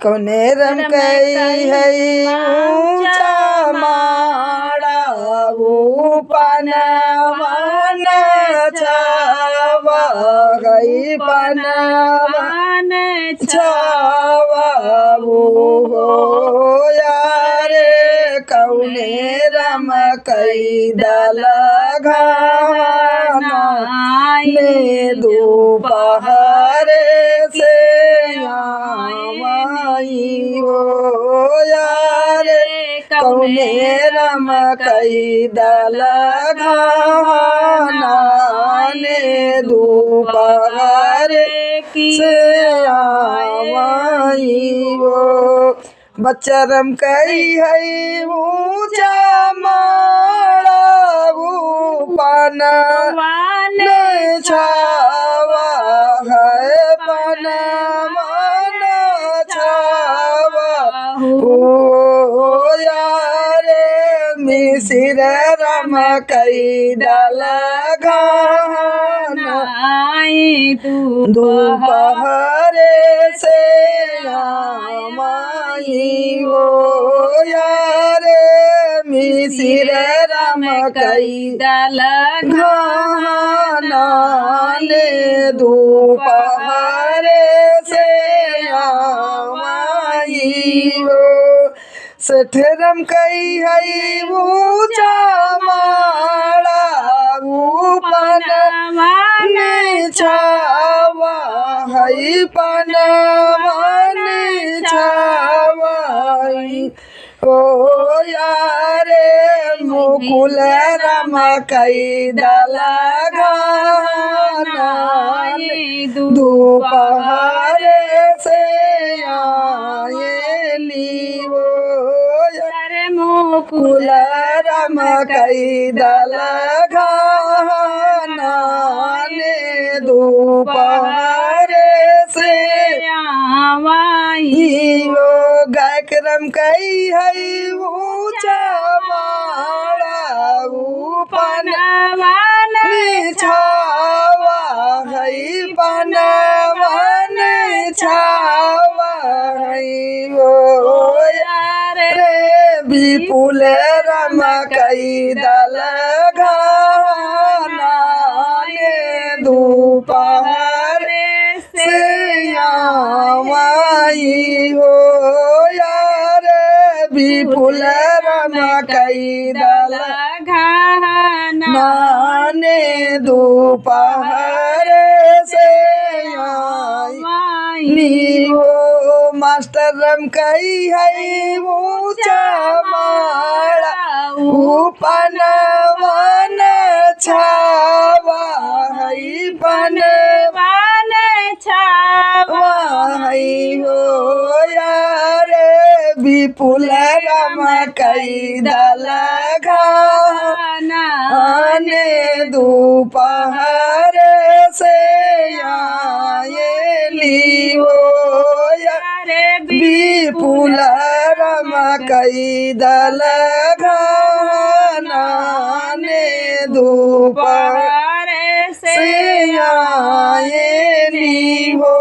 कौने रम कई है ऊंचा माड़ा पनवन छावा गई पनवन छावा हो यारे कौने रम कई दल घाना ने दोपहर से आई हो यारे कौने रम कई दल घाना ने दोपहर से आई हो बच्चा रम कई है ऊंचा माड़ा पनवन छावा है पनवन छावा हो यारे मिसिर रम कई दल घाना दोपहर से आई हो यारे मिसिर रम कई दल घाना ने दोपहर से आई हो सेठ रम कई है ऊंचा माड़ा पनवन छावा है पनवन छावा ओ यारे मुकुल रम कई दल घाना दोपहर से आएली हो यारे मुकुल रम कई दल घाना ने दोपहर से आई हो गायक रम कई है ऊंचा माड़ा पनवन छावा है पनवन छावा हो यारे विपुल रम कई दल घाना ने दोपहर से आई हो यारे विपुल रम कई दल घाना ने दोपहर से आई हो मास्टर रम कई है ऊंचा माड़ा पनवन छावा है पनवन छावा हो यारे विपुल रम कई दल घाना ने दोपहर से आएली हो यारे विपुल रम कई दल घाना ने दोपहर से आएली हो।